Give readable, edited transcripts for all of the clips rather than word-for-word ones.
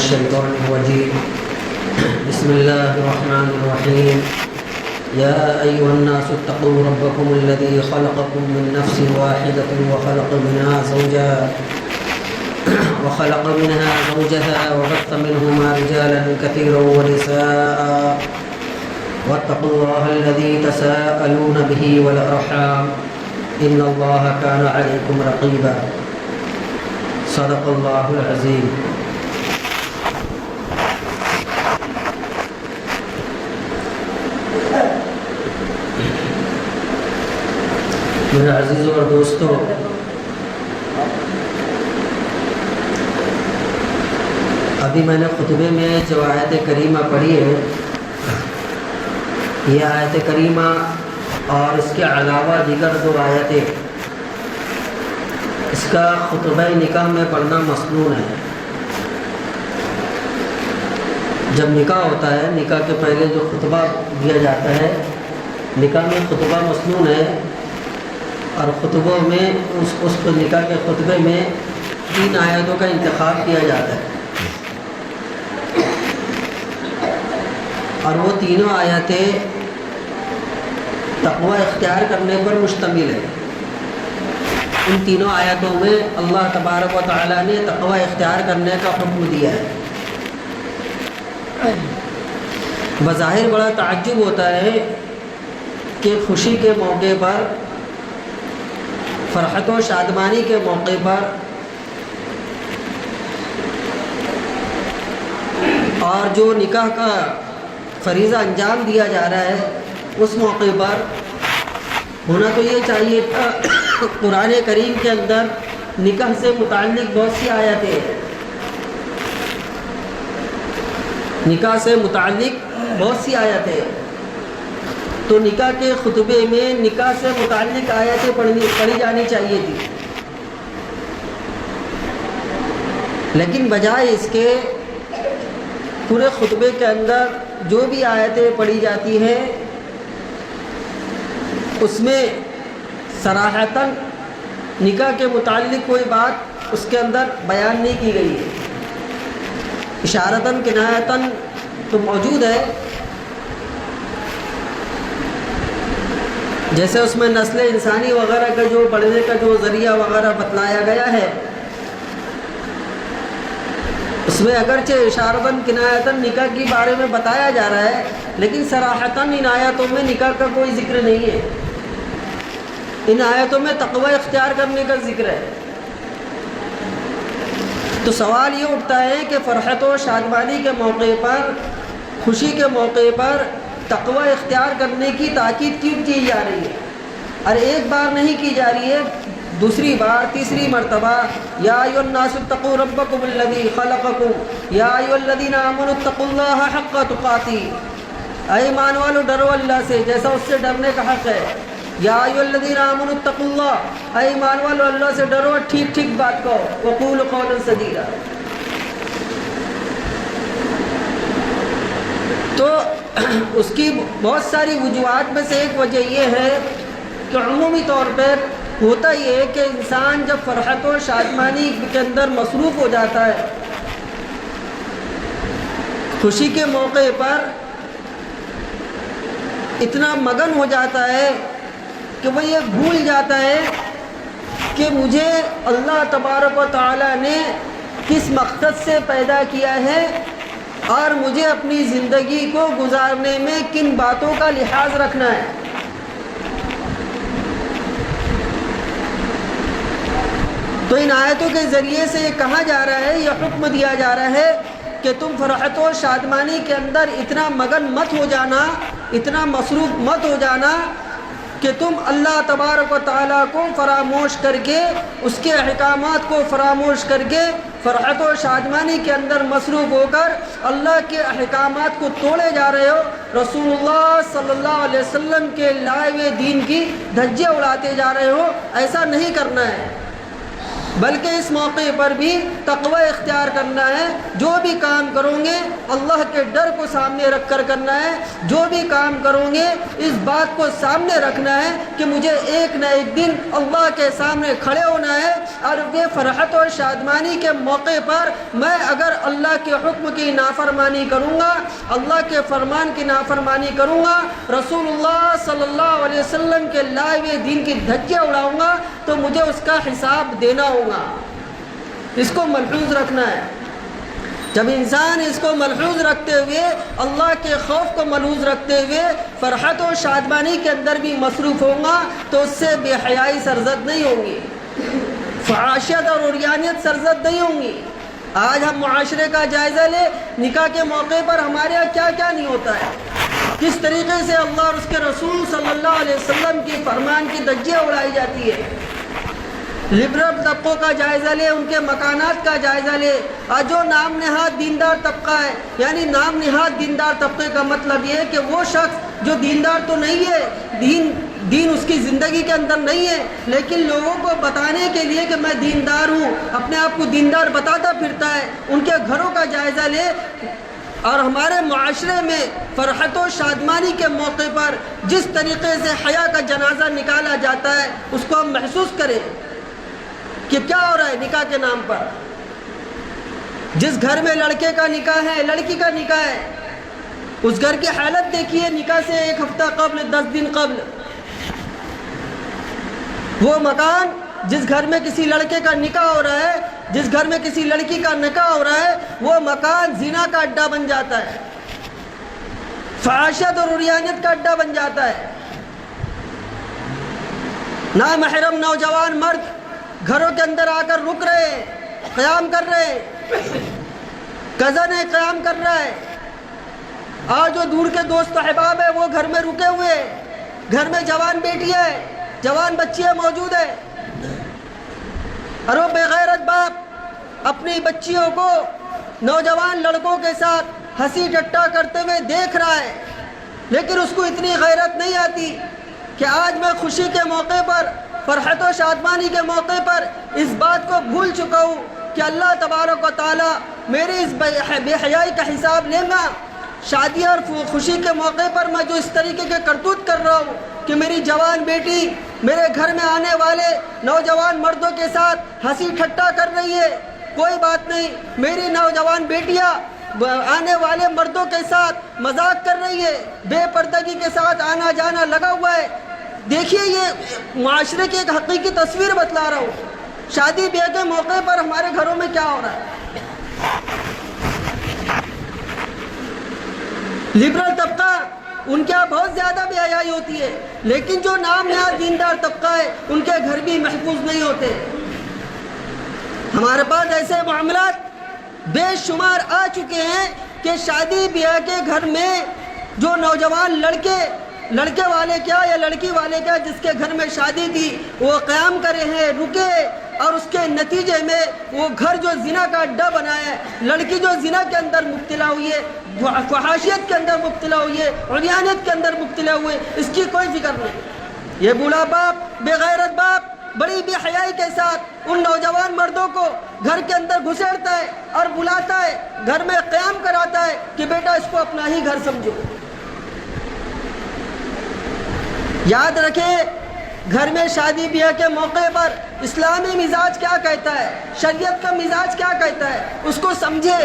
الشيطان الرجيم بسم الله الرحمن الرحيم يا أيها الناس اتقوا ربكم الذي خلقكم من نفس واحدة وخلق منها زوجها وبث منهما رجالا كثيرا ونساء واتقوا الله الذي تساءلون به والأرحام إن الله كان عليكم رقيبا صدق الله العظيم. میرے عزیزوں اور دوستوں، ابھی میں نے خطبے میں جو آیت کریمہ پڑھی ہے، یہ آیت کریمہ اور اس کے علاوہ دیگر دو آیتیں اس کا خطبہ نکاح میں پڑھنا مسنون ہے. جب نکاح ہوتا ہے، نکاح کے پہلے جو خطبہ دیا جاتا ہے، نکاح میں خطبہ مسنون ہے، اور خطبوں میں اس نکاح کے خطبے میں 3 آیتوں کا انتخاب کیا جاتا ہے، اور وہ تینوں آیتیں تقوی اختیار کرنے پر مشتمل ہے. ان تینوں آیتوں میں اللہ تبارک و تعالیٰ نے تقوی اختیار کرنے کا حکم دیا ہے. بظاہر بڑا تعجب ہوتا ہے کہ خوشی کے موقع پر، فرحت و شادمانی کے موقع پر اور جو نکاح کا فریضہ انجام دیا جا رہا ہے، اس موقع پر ہونا تو یہ چاہیے تھا قرآن کریم کے اندر نکاح سے متعلق بہت سی آیتیں ہیں، نکاح سے متعلق بہت سی آیتیں ہیں، تو نکاح کے خطبے میں نکاح سے متعلق آیتیں پڑھی جانی چاہیے تھی. لیکن بجائے اس کے پورے خطبے کے اندر جو بھی آیتیں پڑھی جاتی ہیں، اس میں صراحتاً نکاح کے متعلق کوئی بات اس کے اندر بیان نہیں کی گئی ہے. اشارتاً کنایتاً تو موجود ہے، جیسے اس میں نسل انسانی وغیرہ کا جو بڑھنے کا جو ذریعہ وغیرہ بتلایا گیا ہے، اس میں اگرچہ اشارتاً کنایتاً نکاح کے بارے میں بتایا جا رہا ہے، لیکن صراحتاً ان آیتوں میں نکاح کا کوئی ذکر نہیں ہے. ان آیتوں میں تقوی اختیار کرنے کا ذکر ہے. تو سوال یہ اٹھتا ہے کہ فرحت و شادمانی کے موقع پر، خوشی کے موقع پر تقوی اختیار کرنے کی تاکید کیوں کی جا رہی ہے؟ اور ایک بار نہیں کی جا رہی ہے، دوسری بار، تیسری مرتبہ یا ایھا الناس اتقوا ربکم الذی خلقکم یا ایھا الذین آمنوا اتقوا اللہ حق تقاتہ. اے ایمان والو ڈرو اللہ سے جیسا اس سے ڈرنے کا حق ہے. یا ایھا الذین آمنوا اتقوا اللہ، اے ایمان والو اللہ سے ڈرو، ٹھیک ٹھیک بات کہو. وقولوا قولا سدیدا. تو اس کی بہت ساری وجوہات میں سے ایک وجہ یہ ہے کہ عمومی طور پر ہوتا یہ ہے کہ انسان جب فرحت و شادمانی کے اندر مصروف ہو جاتا ہے، خوشی کے موقع پر اتنا مگن ہو جاتا ہے کہ وہ یہ بھول جاتا ہے کہ مجھے اللہ تبارک و تعالیٰ نے کس مقصد سے پیدا کیا ہے اور مجھے اپنی زندگی کو گزارنے میں کن باتوں کا لحاظ رکھنا ہے. تو ان آیتوں کے ذریعے سے یہ کہا جا رہا ہے، یہ حکم دیا جا رہا ہے کہ تم فرحت و شادمانی کے اندر اتنا مگن مت ہو جانا، اتنا مصروف مت ہو جانا کہ تم اللہ تبارک و تعالیٰ کو فراموش کر کے، اس کے احکامات کو فراموش کر کے فرحت و شادمانی کے اندر مصروف ہو کر اللہ کے احکامات کو توڑے جا رہے ہو، رسول اللہ صلی اللہ علیہ وسلم کے لائے ہوئے دین کی دھجیاں اڑاتے جا رہے ہو. ایسا نہیں کرنا ہے. بلکہ اس موقع پر بھی تقوی اختیار کرنا ہے. جو بھی کام کرو گے اللہ کے ڈر کو سامنے رکھ کر کرنا ہے. جو بھی کام کرو گے اس بات کو سامنے رکھنا ہے کہ مجھے ایک نہ ایک دن اللہ کے سامنے کھڑے ہونا ہے. اور یہ فرحت اور شادمانی کے موقع پر میں اگر اللہ کے حکم کی نافرمانی کروں گا, اللہ کے فرمان کی نافرمانی کروں گا, رسول اللہ صلی اللہ علیہ وسلم کے لائے ہوئے دین کی دھجیاں اڑاؤں گا, تو مجھے اس کا حساب دینا ہوگا. اس کو ملحوظ رکھنا ہے. جب انسان اس کو ملحوظ رکھتے ہوئے, اللہ کے خوف کو ملحوظ رکھتے ہوئے فرحت و شادمانی کے اندر بھی مصروف ہوگا, تو اس سے بے حیائی سرزد نہیں ہوگی, فحاشیت اور عریانیت سرزد نہیں ہوں گی. آج ہم معاشرے کا جائزہ لیں, نکاح کے موقع پر ہمارے یہاں کیا کیا نہیں ہوتا ہے, کس طریقے سے اللہ اور اس کے رسول صلی اللہ علیہ وسلم کی فرمان کی دھجیاں اڑائی جاتی ہے. لبرل طبقوں کا جائزہ لے, ان کے مکانات کا جائزہ لے. اور جو نام نہاد دیندار طبقہ ہے, یعنی نام نہاد دیندار طبقے کا مطلب یہ ہے کہ وہ شخص جو دیندار تو نہیں ہے, دین اس کی زندگی کے اندر نہیں ہے, لیکن لوگوں کو بتانے کے لیے کہ میں دیندار ہوں, اپنے آپ کو دیندار بتاتا پھرتا ہے, ان کے گھروں کا جائزہ لے. اور ہمارے معاشرے میں فرحت و شادمانی کے موقع پر جس طریقے سے حیا کا جنازہ نکالا جاتا ہے, اس کو ہم محسوس کریں کہ کیا ہو رہا ہے نکاح کے نام پر. جس گھر میں لڑکے کا نکاح ہے, لڑکی کا نکاح ہے, اس گھر کی حالت دیکھیے نکاح سے 1 ہفتہ قبل, 10 دن قبل. وہ مکان جس گھر میں کسی لڑکے کا نکاح ہو رہا ہے, جس گھر میں کسی لڑکی کا نکاح ہو رہا ہے, وہ مکان زنا کا اڈا بن جاتا ہے, فحاشیت اور عریانیت کا اڈا بن جاتا ہے. نامحرم نوجوان مرد گھروں کے اندر آ کر رک رہے ہیں, قیام کر رہے ہیں, کزن ہے قیام کر رہا ہے. اور جو دور کے دوست احباب ہیں وہ گھر میں رکے ہوئے ہیں, گھر میں جوان بیٹیاں ہیں, جوان بچیاں موجود ہیں. اور وہ بے غیرت باپ اپنی بچیوں کو نوجوان لڑکوں کے ساتھ ہنسی ٹٹا کرتے ہوئے دیکھ رہا ہے, لیکن اس کو اتنی غیرت نہیں آتی کہ آج میں خوشی کے موقع پر, فرحت و شادمانی کے موقع پر اس بات کو بھول چکا ہوں کہ اللہ تبارک و تعالیٰ میری اس بے حیائی کا حساب لے گا. شادی اور خوشی کے موقع پر میں جو اس طریقے کے کرتوت کر رہا ہوں کہ میری جوان بیٹی میرے گھر میں آنے والے نوجوان مردوں کے ساتھ ہنسی ٹھٹا کر رہی ہے, کوئی بات نہیں, میری نوجوان بیٹیاں آنے والے مردوں کے ساتھ مذاق کر رہی ہے, بے پردگی کے ساتھ آنا جانا لگا ہوا ہے. دیکھیے یہ معاشرے کی ایک حقیقی تصویر بتلا رہا ہوں. شادی بیاہ کے موقع پر ہمارے گھروں میں کیا ہو رہا ہے. لبرل طبقہ ان کے یہاں بہت زیادہ بے حیائی ہوتی ہے, لیکن جو نام نہاد دیندار طبقہ ہے ان کے گھر بھی محفوظ نہیں ہوتے. ہمارے پاس ایسے معاملات بے شمار آ چکے ہیں کہ شادی بیاہ کے گھر میں جو نوجوان لڑکے والے کیا یا لڑکی والے کیا جس کے گھر میں شادی تھی وہ قیام کرے ہیں, رکے, اور اس کے نتیجے میں وہ گھر جو زنا کا اڈا بنا ہے, لڑکی جو زنا کے اندر مبتلا ہوئی ہے, فحاشیت کے اندر مبتلا ہوئی ہے, عریانیت کے اندر مبتلا ہوئے, اس کی کوئی فکر نہیں. یہ بوڑھا باپ, بے غیرت باپ بڑی بے حیائی کے ساتھ ان نوجوان مردوں کو گھر کے اندر گھسیڑتا ہے اور بلاتا ہے, گھر میں قیام کراتا ہے کہ بیٹا اس کو اپنا ہی گھر سمجھو. یاد رکھیں گھر میں شادی بیاہ کے موقع پر اسلامی مزاج کیا کہتا ہے, شریعت کا مزاج کیا کہتا ہے, اس کو سمجھے.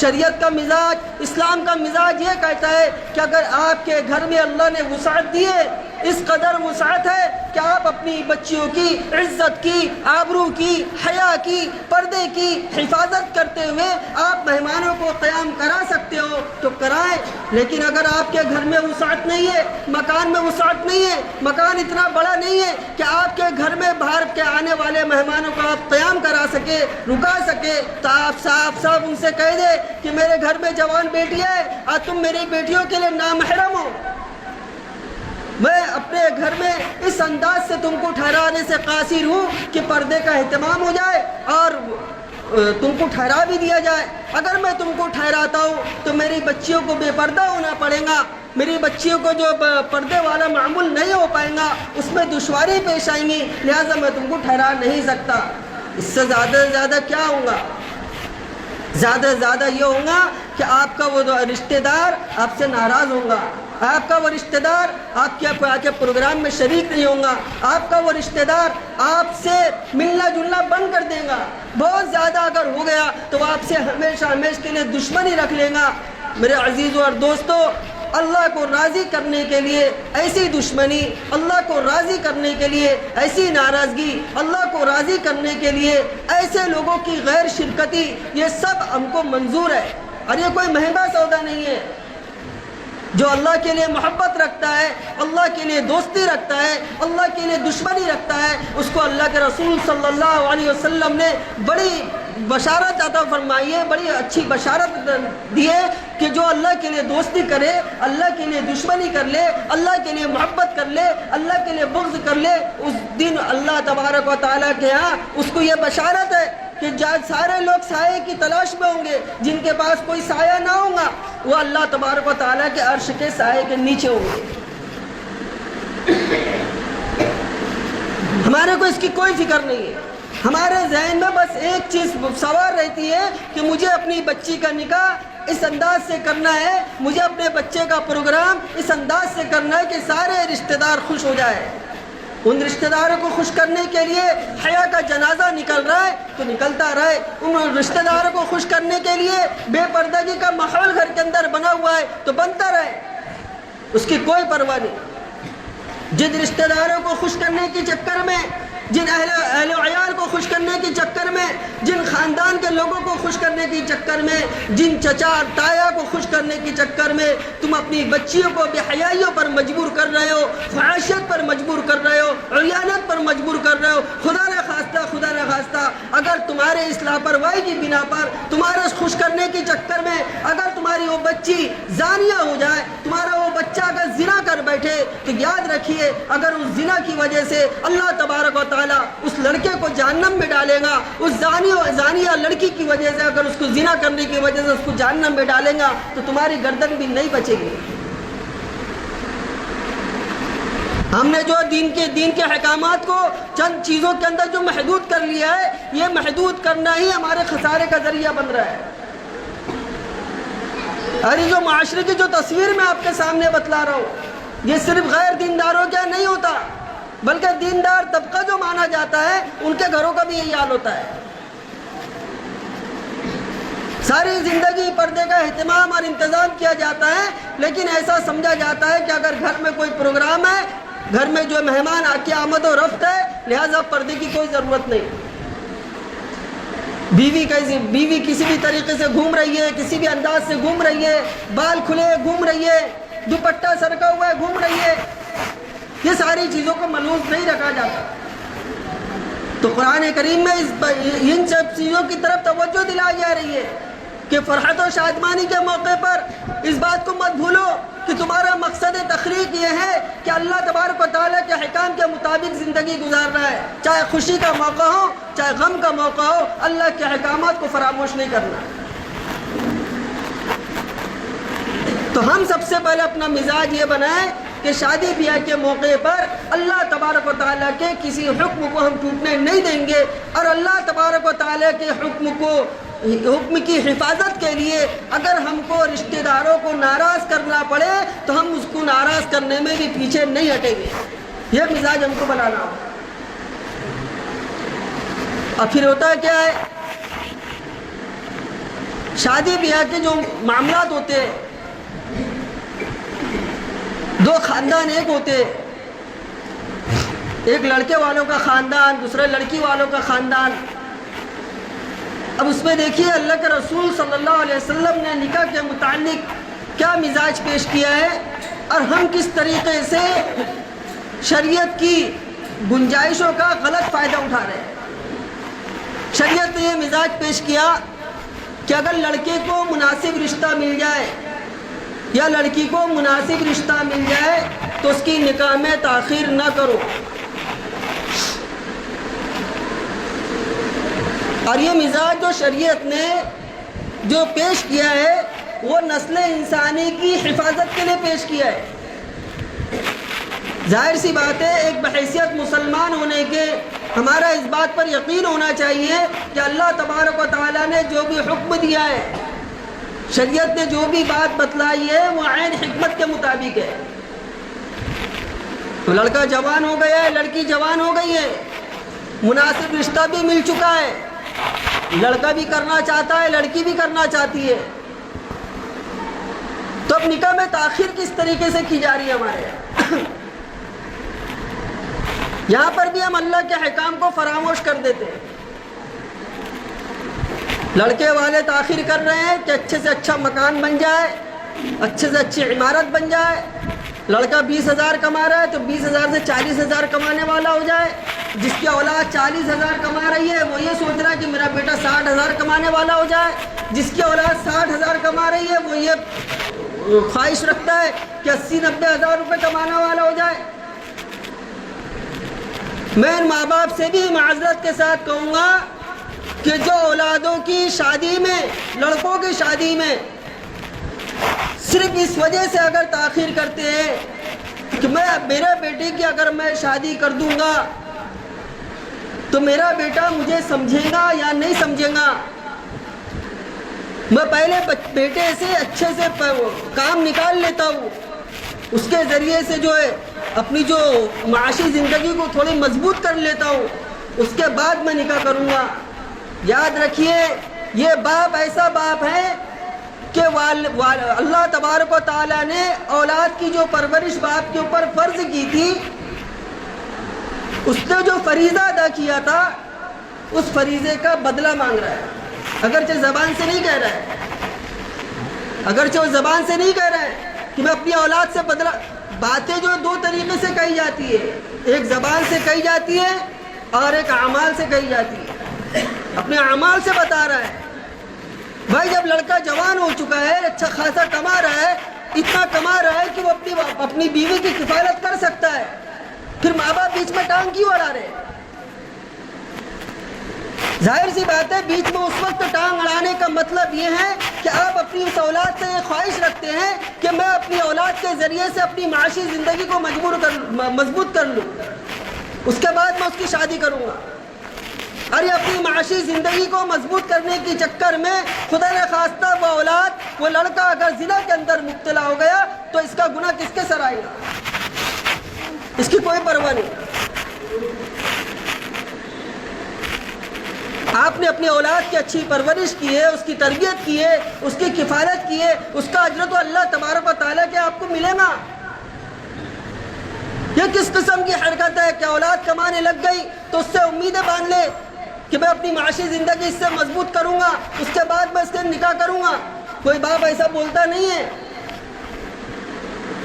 شریعت کا مزاج, اسلام کا مزاج یہ کہتا ہے کہ اگر آپ کے گھر میں اللہ نے وسعت دی ہے, اس قدر وسعت ہے کہ آپ اپنی بچیوں کی عزت کی, آبرو کی, حیا کی, پردے کی حفاظت کرتے ہوئے آپ مہمانوں کو قیام کرا سکتے ہو تو کرائیں. لیکن اگر آپ کے گھر میں وسعت نہیں ہے, مکان میں وسعت نہیں ہے, مکان اتنا بڑا نہیں ہے کہ آپ کے گھر میں باہر کے آنے والے مہمانوں کو آپ قیام کرا سکے, رکا سکے, تو آپ صاف ان سے کہہ دے کہ میرے گھر میں جوان بیٹی ہے اور تم میری بیٹیوں کے لیے نامحرم ہو. میں اپنے گھر میں اس انداز سے تم کو ٹھہرانے سے قاصر ہوں کہ پردے کا اہتمام ہو جائے اور تم کو ٹھہرا بھی دیا جائے. اگر میں تم کو ٹھہراتا ہوں تو میری بچیوں کو بے پردہ ہونا پڑے گا, میری بچیوں کو جو پردے والا معمول نہیں ہو پائے گا اس میں دشواری پیش آئیں گی, لہٰذا میں تم کو ٹھہرا نہیں سکتا. اس سے زیادہ کیا ہوگا؟ زیادہ یہ ہوگا کہ آپ کا وہ رشتہ دار آپ سے ناراض ہوگا، آپ کا وہ رشتہ دار آپ کے پروگرام میں شریک نہیں ہوگا، آپ کا وہ رشتہ دار آپ سے ملنا جلنا بند کر دے گا، بہت زیادہ اگر ہو گیا تو وہ آپ سے ہمیشہ کے لیے دشمنی رکھ لے گا۔ میرے عزیزوں اور دوستوں، اللہ کو راضی کرنے کے لیے ایسی دشمنی، اللہ کو راضی کرنے کے لیے ایسی ناراضگی، اللہ کو راضی کرنے کے لیے ایسے لوگوں کی غیر شرکتی، یہ سب ہم کو منظور ہے، اور یہ کوئی مہنگا سودا نہیں ہے۔ جو اللہ کے لیے محبت رکھتا ہے، اللہ کے لیے دوستی رکھتا ہے، اللہ کے لیے دشمنی رکھتا ہے، اس کو اللہ کے رسول صلی اللہ علیہ وسلم نے بڑی بشارت عطا فرمائی ہے، بڑی اچھی بشارت دی ہے کہ جو اللہ کے لیے دوستی کرے، اللہ کے لیے دشمنی کر لے، اللہ کے لیے محبت کر لے، اللہ کے لیے بغض کر لے، اس دن اللہ تبارک و تعالیٰ کے ہاں اس کو یہ بشارت ہے کہ سارے لوگ سائے کی تلاش میں ہوں گے، جن کے پاس کوئی سایہ نہ ہوگا وہ اللہ تبارک و تعالیٰ کے عرش کے سائے کے نیچے ہوں گے۔ ہمارے کو اس کی کوئی فکر نہیں ہے، ہمارے ذہن میں بس ایک چیز سوار رہتی ہے کہ مجھے اپنی بچی کا نکاح اس انداز سے کرنا ہے، مجھے اپنے بچے کا پروگرام اس انداز سے کرنا ہے کہ سارے رشتہ دار خوش ہو جائے۔ ان رشتہ داروں کو خوش کرنے کے لیے حیا کا جنازہ نکل رہا ہے تو نکلتا رہے، ان رشتہ داروں کو خوش کرنے کے لیے بے پردگی کا ماحول گھر کے اندر بنا ہوا ہے تو بنتا رہے، اس کی کوئی پرواہ نہیں۔ جن رشتہ داروں کو خوش کرنے کے چکر میں، جن اہل و عیال کو خوش کرنے کے چکر میں، جن خاندان کے لوگوں کو خوش کرنے کے چکر میں، جن چچا اور تایا کو خوش کرنے کے چکر میں تم اپنی بچیوں کو بے حیائیوں پر مجبور کر رہے ہو، فحاشیت پر مجبور کر رہے ہو، عریانت پر مجبور کر رہے ہو، خدا نہ خواستہ اگر تمہارے اس لاپرواہی کی بنا پر، تمہارے اس خوش کرنے کے چکر میں اگر تمہاری وہ بچی زانیہ ہو جائے، تمہارا وہ بچہ اگر زنا کر بیٹھے تو یاد رکھیے اگر اس زنا کی وجہ سے اللہ تبارک و تعالیٰ اس لڑکے کو جہنم میں ڈالے گا، اس زانیہ لڑکی کی وجہ سے اگر اس کو زنا کرنے کی وجہ سے اس کو جہنم میں ڈالے گا تو تمہاری گردن بھی نہیں بچے گی۔ ہم نے جو دین کے احکامات کو چند چیزوں کے اندر جو محدود کر لیا ہے، یہ محدود کرنا ہی ہمارے خسارے کا ذریعہ بن رہا ہے۔ ارے جو معاشرے کی جو تصویر میں آپ کے سامنے بتلا رہا ہوں، یہ صرف غیر دینداروں کا نہیں ہوتا، بلکہ دیندار طبقہ جو مانا جاتا ہے ان کے گھروں کا بھی یہی حال ہوتا ہے۔ ساری زندگی پردے کا اہتمام اور انتظام کیا جاتا ہے، لیکن ایسا سمجھا جاتا ہے کہ اگر گھر میں کوئی پروگرام ہے، گھر میں جو مہمان کی آمد و رفت ہے، لہٰذا پردے کی کوئی ضرورت نہیں۔ بیوی کسی بھی طریقے سے گھوم رہی ہے، کسی بھی انداز سے گھوم رہی ہے، بال کھلے گھوم رہی ہے، دوپٹہ سرکا ہوا ہے گھوم رہی ہے، یہ ساری چیزوں کو ملحوظ نہیں رکھا جاتا۔ تو قرآن کریم میں ان سب چیزوں کی طرف توجہ دلائی جا رہی ہے کہ فرحت و شادمانی کے موقع پر اس بات کو مت بھولو کہ تمہارا مقصد تخلیق یہ ہے کہ اللہ تبارک و تعالیٰ کے احکام کے مطابق زندگی گزارنا ہے، چاہے خوشی کا موقع ہو چاہے غم کا موقع ہو، اللہ کے احکامات کو فراموش نہیں کرنا۔ تو ہم سب سے پہلے اپنا مزاج یہ بنائیں کہ شادی بیاہ کے موقع پر اللہ تبارک و تعالیٰ کے کسی حکم کو ہم ٹوٹنے نہیں دیں گے، اور اللہ تبارک و تعالیٰ کے حکم کی حفاظت کے لیے اگر ہم کو رشتہ داروں کو ناراض کرنا پڑے تو ہم اس کو ناراض کرنے میں بھی پیچھے نہیں ہٹیں گے۔ یہ مزاج ہم کو بنانا ہو۔ اور پھر ہوتا کیا ہے، شادی بیاہ کے جو معاملات ہوتے ہیں، دو خاندان ایک ہوتے، ایک لڑکے والوں کا خاندان، دوسرے لڑکی والوں کا خاندان۔ اب اس میں دیکھیے اللہ کے رسول صلی اللہ علیہ وسلم نے نکاح کے متعلق کیا مزاج پیش کیا ہے، اور ہم کس طریقے سے شریعت کی گنجائشوں کا غلط فائدہ اٹھا رہے ہیں۔ شریعت نے یہ مزاج پیش کیا کہ اگر لڑکے کو مناسب رشتہ مل جائے یا لڑکی کو مناسب رشتہ مل جائے تو اس کی نکاح میں تاخیر نہ کرو۔ اور یہ مزاج جو شریعت نے جو پیش کیا ہے وہ نسل انسانی کی حفاظت کے لیے پیش کیا ہے۔ ظاہر سی بات ہے، ایک بحیثیت مسلمان ہونے کے ہمارا اس بات پر یقین ہونا چاہیے کہ اللہ تبارک و تعالیٰ نے جو بھی حکم دیا ہے، شریعت نے جو بھی بات بتلائی ہے، وہ عین حکمت کے مطابق ہے۔ تو لڑکا جوان ہو گیا ہے، لڑکی جوان ہو گئی ہے، مناسب رشتہ بھی مل چکا ہے، لڑکا بھی کرنا چاہتا ہے، لڑکی بھی کرنا چاہتی ہے، تو اب نکاح میں تاخیر کس طریقے سے کی جا رہی ہے ہمارے یہاں؟ یہاں پر بھی ہم اللہ کے احکام کو فراموش کر دیتے ہیں۔ لڑکے والے تاخیر کر رہے ہیں کہ اچھے سے اچھا مکان بن جائے، اچھے سے اچھی عمارت بن جائے۔ لڑکا 20,000 کما رہا ہے تو 20,000 سے 40,000 کمانے والا ہو جائے۔ جس کی اولاد 40,000 کما رہی ہے وہ یہ سوچ رہا ہے کہ میرا بیٹا 60,000 کمانے والا ہو جائے۔ جس کی اولاد 60,000 کما رہی ہے وہ یہ خواہش رکھتا ہے کہ 80-90 ہزار روپے کمانے والا ہو جائے۔ میں ان ماں باپ سے بھی معذرت کے ساتھ کہوں گا کہ جو اولادوں کی شادی میں، لڑکوں کی شادی میں صرف اس وجہ سے اگر تاخیر کرتے ہیں کہ میرے بیٹے کی اگر میں شادی کر دوں گا تو میرا بیٹا مجھے سمجھے گا یا نہیں سمجھے گا، میں پہلے بیٹے سے اچھے سے کام نکال لیتا ہوں، اس کے ذریعے سے جو ہے اپنی جو معاشی زندگی کو تھوڑی مضبوط کر لیتا ہوں، اس کے بعد میں نکاح کروں گا۔ یاد رکھیے یہ باپ ایسا باپ ہے کہ اللہ تبارک و تعالیٰ نے اولاد کی جو پرورش باپ کے اوپر فرض کی تھی، اس نے جو فریضہ ادا کیا تھا اس فریضے کا بدلہ مانگ رہا ہے، اگرچہ زبان سے نہیں کہہ رہا ہے، اگرچہ وہ زبان سے نہیں کہہ رہا ہے کہ میں اپنی اولاد سے بدلہ۔ باتیں جو دو طریقے سے کہی جاتی ہے، ایک زبان سے کہی جاتی ہے اور ایک اعمال سے کہی جاتی ہے۔ اپنے اعمال سے بتا رہا ہے بھائی جب لڑکا جوان ہو چکا ہے، اچھا خاصا کما رہا ہے، اتنا کما رہا ہے کہ وہ اپنی بیوی کی کفالت کر سکتا ہے، پھر ماں باپ بیچ میں ٹانگ کیوں اڑا رہے ہیں؟ ظاہر سی بات ہے بیچ میں اس وقت ٹانگ اڑانے کا مطلب یہ ہے کہ آپ اپنی اس اولاد سے یہ خواہش رکھتے ہیں کہ میں اپنی اولاد کے ذریعے سے اپنی معاشی زندگی کو مضبوط کر لوں، اس کے بعد میں اس کی شادی کروں گا۔ ارے اپنی معاشی زندگی کو مضبوط کرنے کے چکر میں خدا نخواستہ وہ اولاد، وہ لڑکا اگر زنا کے اندر مبتلا ہو گیا تو اس کا گناہ کس کے سر آئے گا؟ اس کی کوئی پرواہ نہیں۔ آپ نے اپنی اولاد کی اچھی پرورش کی ہے، اس کی تربیت کی ہے، اس کی کفالت کی ہے، اس کا اجر تو اللہ تبارک و تعالیٰ کے آپ کو ملے گا۔ یہ کس قسم کی حرکت ہے کہ اولاد کمانے لگ گئی تو اس سے امیدیں باندھ لے کہ میں اپنی معاشی زندگی اس سے مضبوط کروں گا، اس کے بعد میں اس کے نکاح کروں گا۔ کوئی باپ ایسا بولتا نہیں ہے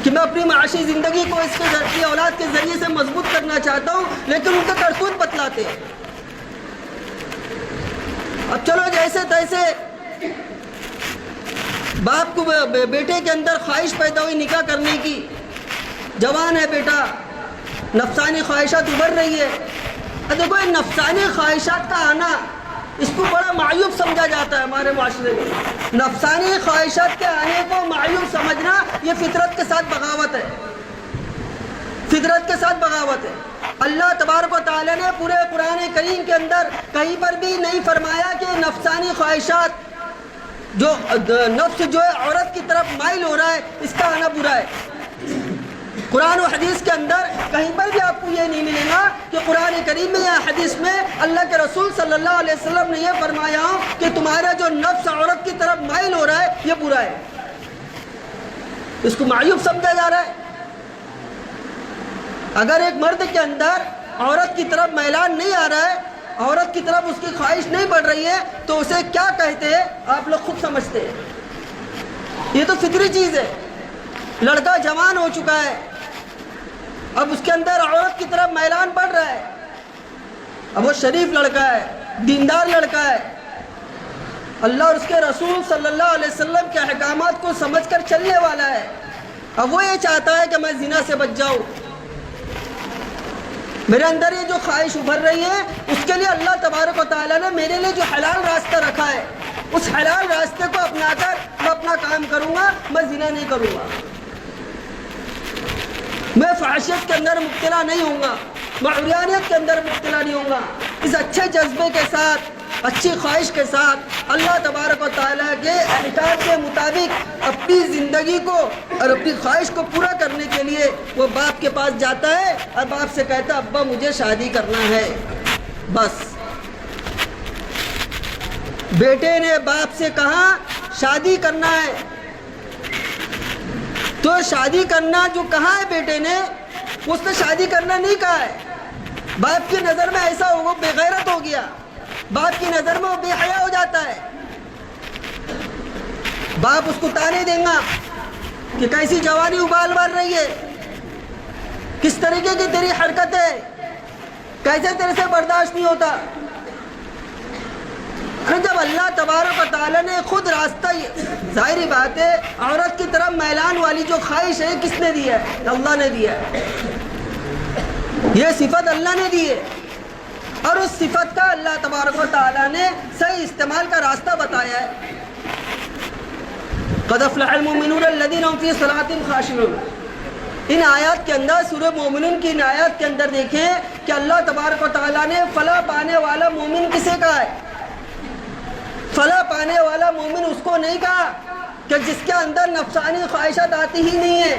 کہ میں اپنی معاشی زندگی کو اس کے اولاد کے ذریعے سے مضبوط کرنا چاہتا ہوں، لیکن ان کا کرتوت بتلاتے ہیں۔ اب چلو جیسے تیسے باپ کو بیٹے کے اندر خواہش پیدا ہوئی نکاح کرنے کی، جوان ہے بیٹا، نفسانی خواہشات ابھر رہی ہے۔ دیکھو یہ نفسانی خواہشات کا آنا اس کو بڑا معیوب سمجھا جاتا ہے ہمارے معاشرے میں۔ نفسانی خواہشات کے آنے کو معیوب سمجھنا یہ فطرت کے ساتھ بغاوت ہے، فطرت کے ساتھ بغاوت ہے۔ اللہ تبارک و تعالیٰ نے پورے قرآن کریم کے اندر کہیں پر بھی نہیں فرمایا کہ نفسانی خواہشات جو نفس جو ہے عورت کی طرف مائل ہو رہا ہے اس کا آنا برا ہے۔ قرآن و حدیث کے اندر کہیں پر بھی آپ کو یہ نہیں ملے گا کہ قرآن کریم میں یا حدیث میں اللہ کے رسول صلی اللہ علیہ وسلم نے یہ فرمایا ہو کہ تمہارا جو نفس عورت کی طرف مائل ہو رہا ہے یہ برا ہے، اس کو معیوب سمجھا جا رہا ہے۔ اگر ایک مرد کے اندر عورت کی طرف میلان نہیں آ رہا ہے، عورت کی طرف اس کی خواہش نہیں بڑھ رہی ہے تو اسے کیا کہتے ہیں آپ لوگ خود سمجھتے ہیں۔ یہ تو فطری چیز ہے۔ لڑکا جوان ہو چکا ہے، اب اس کے اندر عورت کی طرف میلان بڑھ رہا ہے، اب وہ شریف لڑکا ہے، دیندار لڑکا ہے، اللہ اور اس کے رسول صلی اللہ علیہ وسلم کے احکامات کو سمجھ کر چلنے والا ہے۔ اب وہ یہ چاہتا ہے کہ میں زنا سے بچ جاؤں، میرے اندر یہ جو خواہش ابھر رہی ہے اس کے لیے اللہ تبارک و تعالیٰ نے میرے لیے جو حلال راستہ رکھا ہے اس حلال راستے کو اپنا کر میں اپنا کام کروں گا، میں زنا نہیں کروں گا، میں فحشیت کے اندر مبتلا نہیں ہوں گا۔ میں عریانیت کے اندر مبتلا نہیں ہوں گا۔ اس اچھے جذبے کے ساتھ، اچھی خواہش کے ساتھ اللہ تبارک و تعالیٰ کے احکام کے مطابق اپنی زندگی کو اور اپنی خواہش کو پورا کرنے کے لیے وہ باپ کے پاس جاتا ہے اور باپ سے کہتا ہے ابا مجھے شادی کرنا ہے۔ بس بیٹے نے باپ سے کہا شادی کرنا ہے، تو شادی کرنا جو کہا ہے بیٹے نے، اس نے شادی کرنا نہیں کہا ہے۔ باپ کی نظر میں ایسا ہو، وہ بے غیرت ہو گیا، باپ کی نظر میں وہ بے حیا ہو جاتا ہے۔ باپ اس کو تانے دیں گا کہ کیسی جوانی ابال مار رہی ہے، کس طریقے کی تیری حرکت ہے، کیسے تیرے سے برداشت نہیں ہوتا۔ جب اللہ تبارک و تعالیٰ نے خود راستہ، ظاہری بات ہے عورت کی طرف میلان والی جو خواہش ہے کس نے دی ہے؟ اللہ نے دی ہے، یہ صفت اللہ نے دی ہے، اور اس صفت کا اللہ تبارک و تعالیٰ نے صحیح استعمال کا راستہ بتایا ہے۔ قد افلح المؤمنون الذین هم فی صلاتهم خاشعون، ان آیات کے اندر، سورہ مومنون کی ان آیات کے اندر دیکھیں کہ اللہ تبارک و تعالیٰ نے فلاح پانے والا مومن کسے کہا ہے؟ فلاح پانے والا مومن اس کو نہیں کہا کہ جس کے اندر نفسانی خواہشات آتی ہی نہیں ہے۔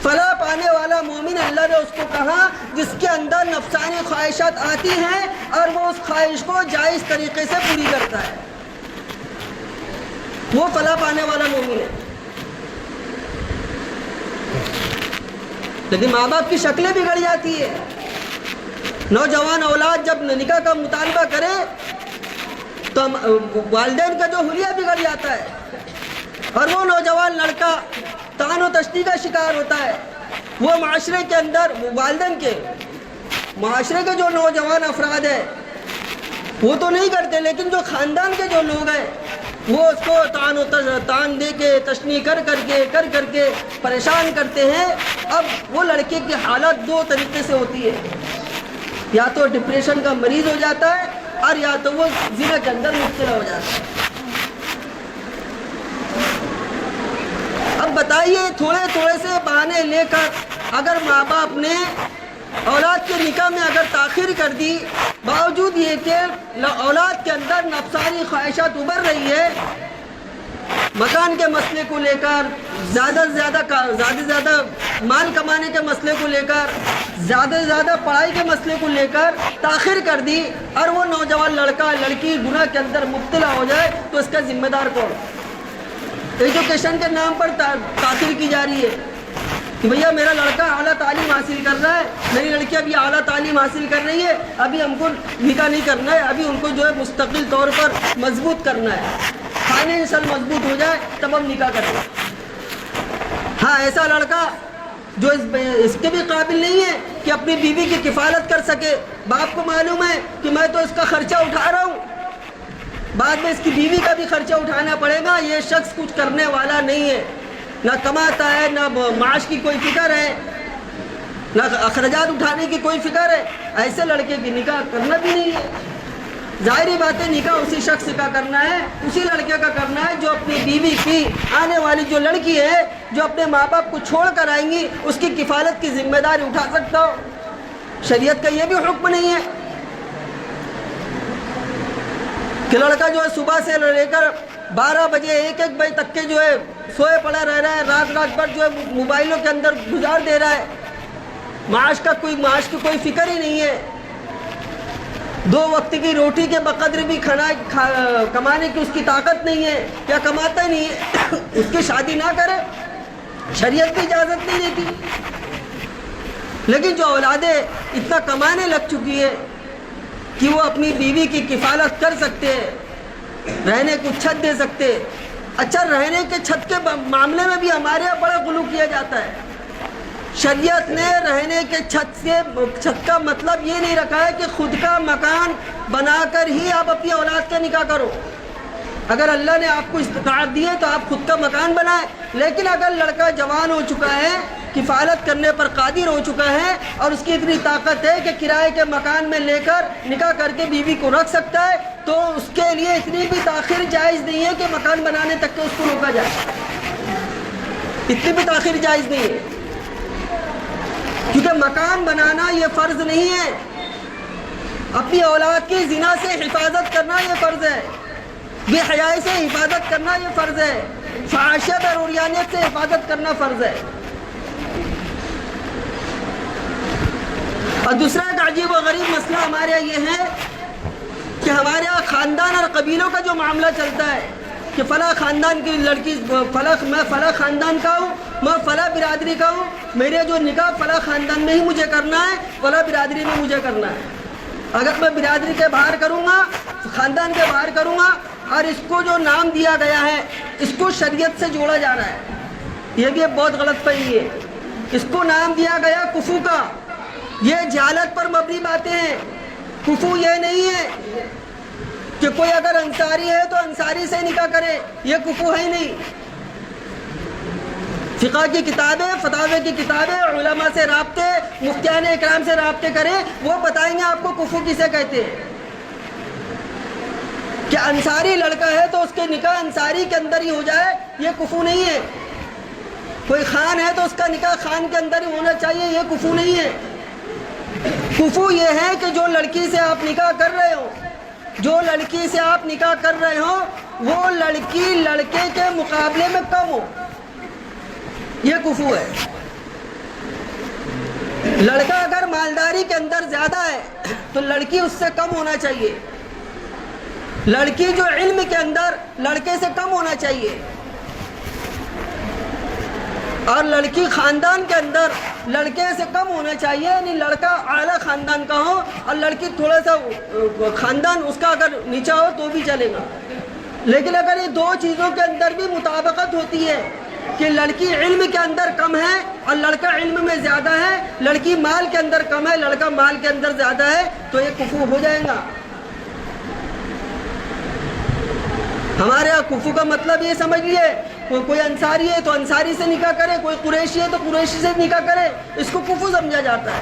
فلاح پانے والا مومن اللہ نے اس کو کہا جس کے اندر نفسانی خواہشات آتی ہیں اور وہ اس خواہش کو جائز طریقے سے پوری کرتا ہے، وہ فلاح پانے والا مومن ہے۔ لیکن ماں باپ کی شکلیں بگڑ جاتی ہے، نوجوان اولاد جب نکاح کا مطالبہ کرے تو والدین کا جو حلیہ بگڑ جاتا ہے، اور وہ نوجوان لڑکا طعن و تشنیع کا شکار ہوتا ہے۔ وہ معاشرے کے اندر، والدین کے، معاشرے کے جو نوجوان افراد ہیں وہ تو نہیں کرتے، لیکن جو خاندان کے جو لوگ ہیں وہ اس کو طعن دے کے، تشنیع کر کے پریشان کرتے ہیں۔ اب وہ لڑکے کی حالت دو طریقے سے ہوتی ہے، یا تو ڈپریشن کا مریض ہو جاتا ہے اور یا تو وہ زنا کے اندر مبتلا ہو جاتا ہے۔ اب بتائیے، تھوڑے تھوڑے سے بہانے لے کر اگر ماں باپ نے اولاد کے نکاح میں اگر تاخیر کر دی، باوجود یہ کہ اولاد کے اندر نفسانی خواہشات ابھر رہی ہے، مکان کے مسئلے کو لے کر، زیادہ سے زیادہ مال کمانے کے مسئلے کو لے کر، زیادہ سے زیادہ پڑھائی کے مسئلے کو لے کر تاخیر کر دی، اور وہ نوجوان لڑکا لڑکی گناہ کے اندر مبتلا ہو جائے تو اس کا ذمہ دار کون؟ ایجوکیشن کے نام پر تاخیر کی جا رہی ہے کہ بھیا میرا لڑکا اعلیٰ تعلیم حاصل کر رہا ہے، میری لڑکی ابھی اعلیٰ تعلیم حاصل کر رہی ہے، ابھی ہم کو نکاح نہیں کرنا ہے، ابھی ان کو جو ہے مستقل طور پر مضبوط کرنا ہے، فائنینشل مضبوط ہو جائے تب ہم نکاح کریں گے۔ ہاں، ایسا لڑکا جو اس کے بھی قابل نہیں ہے کہ اپنی بیوی کی کفالت کر سکے، باپ کو معلوم ہے کہ میں تو اس کا خرچہ اٹھا رہا ہوں، بعد میں اس کی بیوی کا بھی خرچہ اٹھانا پڑے گا، یہ شخص کچھ کرنے والا نہیں ہے، نہ کماتا ہے، نہ معاش کی کوئی فکر ہے، نہ اخراجات اٹھانے کی کوئی فکر ہے، ایسے لڑکے کی نکاح کرنا بھی نہیں ہے۔ ظاہری بات ہے نکاح اسی شخص کا کرنا ہے، اسی لڑکے کا کرنا ہے جو اپنی بیوی کی، آنے والی جو لڑکی ہے جو اپنے ماں باپ کو چھوڑ کر آئیں گی، اس کی کفالت کی ذمہ داری اٹھا سکتا ہو۔ شریعت کا یہ بھی حکم نہیں ہے کہ لڑکا جو ہے صبح سے لے کر 12 بجے 1 بجے تک کے جو ہے سوئے پڑا رہ رہا ہے، رات بھر جو ہے موبائلوں کے اندر گزار دے رہا ہے، معاش کی کوئی فکر ہی نہیں ہے، 2 وقت کی روٹی کے بقدر بھی کمانے کی اس کی طاقت نہیں ہے، کیا کماتا نہیں ہے، اس کی شادی نہ کرے، شریعت کی اجازت نہیں دیتی۔ لیکن جو اولادیں اتنا کمانے لگ چکی ہے کہ وہ اپنی بیوی کی کفالت کر سکتے، رہنے کو چھت دے سکتے، اچھا رہنے کے چھت کے معاملے میں بھی ہمارے یہاں بڑا غلو کیا جاتا ہے۔ شریعت نے رہنے کے چھت کا مطلب یہ نہیں رکھا ہے کہ خود کا مکان بنا کر ہی آپ اپنی اولاد کا نکاح کرو۔ اگر اللہ نے آپ کو استطاعت دی ہے تو آپ خود کا مکان بنائیں، لیکن اگر لڑکا جوان ہو چکا ہے، کفالت کرنے پر قادر ہو چکا ہے اور اس کی اتنی طاقت ہے کہ کرائے کے مکان میں لے کر نکاح کر کے بیوی کو رکھ سکتا ہے، تو اس کے لیے اتنی بھی تاخیر جائز نہیں ہے کہ مکان بنانے تک کے اس کو روکا جائے، اتنی بھی تاخیر جائز نہیں ہے۔ کیونکہ مکان بنانا یہ فرض نہیں ہے، اپنی اولاد کی زنا سے حفاظت کرنا یہ فرض ہے، بے حیائی سے حفاظت کرنا یہ فرض ہے، فحاشیت اور عریانیت سے حفاظت کرنا فرض ہے۔ اور دوسرا ایک عجیب و غریب مسئلہ ہمارے یہاں یہ ہے کہ ہمارے یہاں خاندان اور قبیلوں کا جو معاملہ چلتا ہے کہ فلاں خاندان کی لڑکی میں فلاں خاندان کا ہوں، میں فلاں برادری کا ہوں، میرے جو نکاح فلاں خاندان میں ہی مجھے کرنا ہے، فلاں برادری میں مجھے کرنا ہے۔ اگر میں برادری کے باہر کروں گا، خاندان کے باہر کروں گا، اور اس کو جو نام دیا گیا ہے اس کو شریعت سے جوڑا جا رہا ہے، یہ بھی ایک بہت غلط فہمی ہے۔ اس کو نام دیا گیا کفو کا، یہ جہالت پر مبنی باتیں ہیں۔ کفو یہ نہیں ہے کہ کوئی اگر انصاری ہے تو انصاری سے نکاح کرے، یہ کفو ہے ہی نہیں۔ فقہ کی کتابیں، فتاوی کی کتابیں، علماء سے رابطے، مفتیان اکرام سے رابطے کریں، وہ بتائیں گے آپ کو کفو کسے کہتے ہیں۔ کہ انصاری لڑکا ہے تو اس کے نکاح انصاری کے اندر ہی ہو جائے، یہ کفو نہیں ہے۔ کوئی خان ہے تو اس کا نکاح خان کے اندر ہی ہونا چاہیے، یہ کفو نہیں ہے۔ کفو یہ ہے کہ جو لڑکی سے آپ نکاح کر رہے ہو، جو لڑکی سے آپ نکاح کر رہے ہو وہ لڑکی لڑکے کے مقابلے میں کم ہو، یہ کفو ہے۔ لڑکا اگر مالداری کے اندر زیادہ ہے تو لڑکی اس سے کم ہونا چاہیے، لڑکی جو علم کے اندر لڑکے سے کم ہونا چاہیے، اور لڑکی خاندان کے اندر لڑکے سے کم ہونا چاہیے، یعنی لڑکا اعلیٰ خاندان کا ہو اور لڑکی تھوڑا سا خاندان اس کا اگر نیچا ہو تو بھی چلے گا۔ لیکن اگر یہ دو چیزوں کے اندر بھی مطابقت ہوتی ہے کہ لڑکی علم کے اندر کم ہے اور لڑکا علم میں زیادہ ہے، لڑکی مال کے اندر کم ہے، لڑکا مال کے اندر زیادہ ہے، تو یہ کفو ہو جائے گا۔ ہمارے یہاں کفو کا مطلب یہ سمجھ لیے، کوئی انصاری ہے تو انصاری سے نکاح کرے، کوئی قریشی ہے تو قریشی سے نکاح کرے، اس کو کفو سمجھا جاتا ہے۔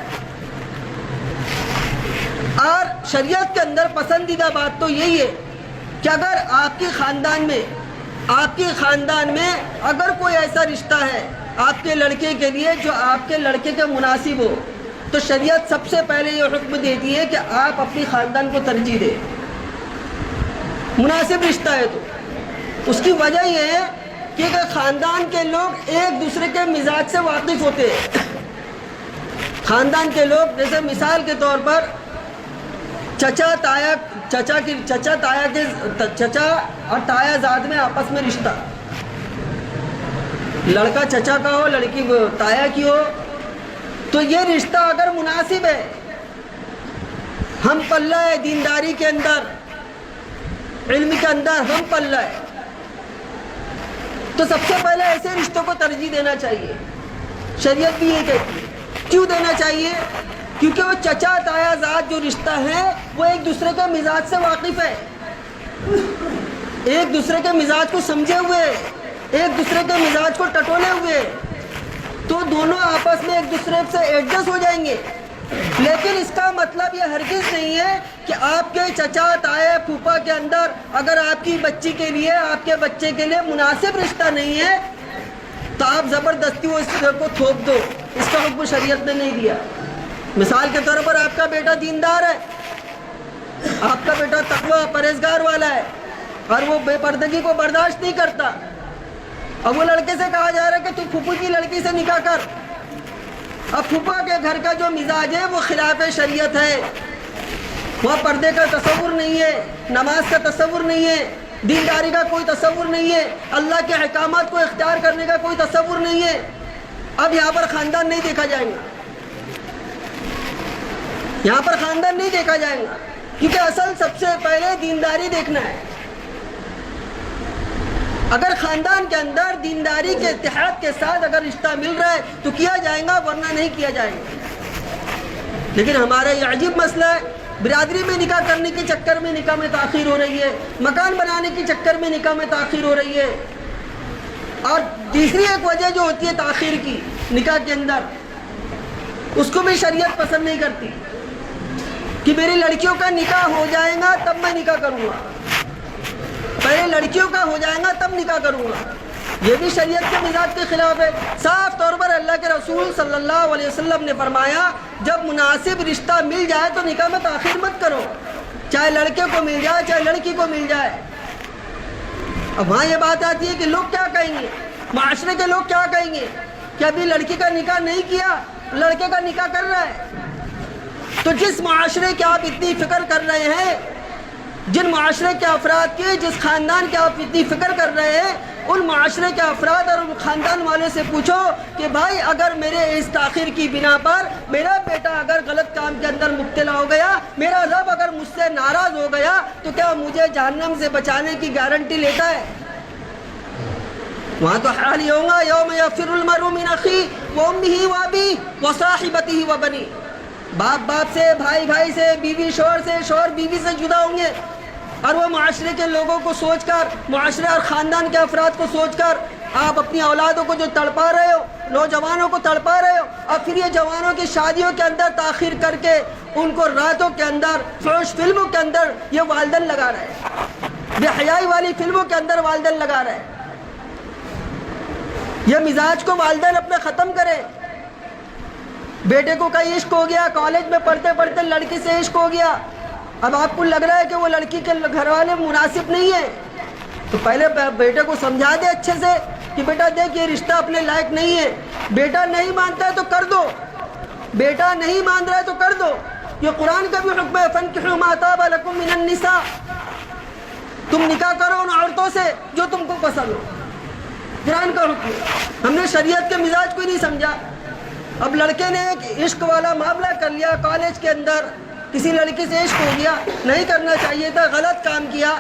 اور شریعت کے اندر پسندیدہ بات تو یہی ہے کہ اگر آپ کے خاندان میں اگر کوئی ایسا رشتہ ہے آپ کے لڑکے کے لیے جو آپ کے لڑکے کے مناسب ہو، تو شریعت سب سے پہلے یہ حکم دیتی ہے کہ آپ اپنی خاندان کو ترجیح دیں، مناسب رشتہ ہے تو۔ اس کی وجہ یہ ہے کہ خاندان کے لوگ ایک دوسرے کے مزاج سے واقف ہوتے ہیں۔ خاندان کے لوگ جیسے مثال کے طور پر چچا اور تایا زاد میں آپس میں رشتہ، لڑکا چچا کا ہو، لڑکی تایا کی ہو، تو یہ رشتہ اگر مناسب ہے، ہم پلہ ہے دینداری کے اندر، علم کے اندر ہم پلہ ہے، تو سب سے پہلے ایسے رشتوں کو ترجیح دینا چاہیے۔ شریعت بھی یہ کہتی ہے۔ کیوں دینا چاہیے؟ کیونکہ وہ چچا تایا زاد جو رشتہ ہے وہ ایک دوسرے کے مزاج سے واقف ہے، ایک دوسرے کے مزاج کو سمجھے ہوئے، ایک دوسرے کے مزاج کو ٹٹولے ہوئے، تو دونوں آپس میں ایک دوسرے سے ایڈجسٹ ہو جائیں گے۔ لیکن اس کا مطلب یہ ہرگز نہیں ہے کہ آپ کے چچا تایا پھوپھا کے اندر اگر آپ کی بچی کے لیے، آپ کے بچے کے لیے مناسب رشتہ نہیں ہے تو آپ زبردستی وہ اس کو تھوپ دو، اس کا حکم شریعت نے نہیں دیا۔ مثال کے طور پر آپ کا بیٹا دیندار ہے، آپ کا بیٹا تقوی پرہیزگار والا ہے، اور وہ بے پردگی کو برداشت نہیں کرتا، اب وہ لڑکے سے کہا جا رہا ہے کہ تو پھوپھی کی لڑکی سے نکاح کر۔ اب پھوپھا کے گھر کا جو مزاج ہے وہ خلاف شریعت ہے، وہاں پردے کا تصور نہیں ہے، نماز کا تصور نہیں ہے، دینداری کا کوئی تصور نہیں ہے، اللہ کے احکامات کو اختیار کرنے کا کوئی تصور نہیں ہے۔ اب یہاں پر خاندان نہیں دیکھا جائے گا، یہاں پر خاندان نہیں دیکھا جائے گا، کیونکہ اصل سب سے پہلے دینداری دیکھنا ہے۔ اگر خاندان کے اندر دینداری کے اتحاد کے ساتھ اگر رشتہ مل رہا ہے تو کیا جائے گا، ورنہ نہیں کیا جائے گا۔ لیکن ہمارا یہ عجیب مسئلہ ہے، برادری میں نکاح کرنے کے چکر میں نکاح میں تاخیر ہو رہی ہے، مکان بنانے کے چکر میں نکاح میں تاخیر ہو رہی ہے۔ اور تیسری ایک وجہ جو ہوتی ہے تاخیر کی نکاح کے اندر، اس کو بھی شریعت پسند نہیں کرتی کہ میری لڑکیوں کا نکاح ہو جائے گا تب میں نکاح کروں گا، پہلے لڑکیوں کا ہو جائے گا تب نکاح کروں گا۔ یہ بھی شریعت کے مزاج کے خلاف ہے۔ صاف طور پر اللہ کے رسول صلی اللہ علیہ وسلم نے فرمایا جب مناسب رشتہ مل جائے تو نکاح میں تاخیر مت کرو، چاہے لڑکے کو مل جائے چاہے لڑکی کو مل جائے۔ اب وہاں یہ بات آتی ہے کہ لوگ کیا کہیں گے، معاشرے کے لوگ کیا کہیں گے کہ ابھی لڑکی کا نکاح نہیں کیا، لڑکے کا نکاح کر رہا ہے۔ تو جس معاشرے کی آپ اتنی فکر کر رہے ہیں، جن معاشرے کے افراد کی، جس خاندان کی آپ اتنی فکر کر رہے ہیں، ان معاشرے کے افراد اور ان خاندان والے سے پوچھو کہ بھائی اگر میرے اس تاخیر کی بنا پر میرا بیٹا اگر غلط کام کے اندر مبتلا ہو گیا، میرا رب اگر مجھ سے ناراض ہو گیا، تو کیا مجھے جہنم سے بچانے کی گارنٹی لیتا ہے؟ وہاں تو حال یہ ہوگا یوم یفر المرء من اخیہ وامہ وابیہ وصاحبتہ وبنیہ، باپ سے، بھائی سے، بیوی شوہر سے، شوہر بیوی سے جدا ہوں گے، اور وہ معاشرے کے لوگوں کو سوچ کر، معاشرے اور خاندان کے افراد کو سوچ کر آپ اپنی اولادوں کو جو تڑپا رہے ہو، نوجوانوں کو تڑپا رہے ہو، اور پھر یہ جوانوں کی شادیوں کے اندر تاخیر کر کے ان کو راتوں کے اندر فحش فلموں کے اندر یہ والدین لگا رہے ہیں، بے حیائی والی فلموں کے اندر والدین لگا رہے ہیں۔ یہ مزاج کو والدین اپنے ختم کرے۔ بیٹے کو کئی عشق ہو گیا، کالج میں پڑھتے پڑھتے لڑکی سے عشق ہو گیا، اب آپ کو لگ رہا ہے کہ وہ لڑکی کے گھر والے مناسب نہیں ہیں، تو پہلے بیٹے کو سمجھا دے اچھے سے کہ بیٹا دیکھ یہ رشتہ اپنے لائق نہیں ہے۔ بیٹا نہیں مانتا ہے تو کر دو، بیٹا نہیں مان رہا ہے تو کر دو۔ یہ قرآن کا بھی حکم ہے فَانكِحُوا مَا طَابَ لَكُم مِّنَ النِّسَاءِ، تم نکاح کرو ان عورتوں سے جو تم کو پسند ہو، قرآن کا حکم ہے۔ ہم نے شریعت کے مزاج کو ہی نہیں سمجھا۔ اب لڑکے نے ایک عشق والا معاملہ کر لیا، کالج کے اندر کسی لڑکی سے عشق ہو گیا، نہیں کرنا چاہیے تھا، غلط کام کیا،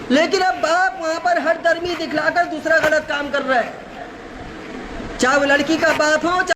لیکن اب باپ وہاں پر ہر درمی دکھلا کر دوسرا غلط کام کر رہا ہے، چاہے وہ لڑکی کا باپ ہو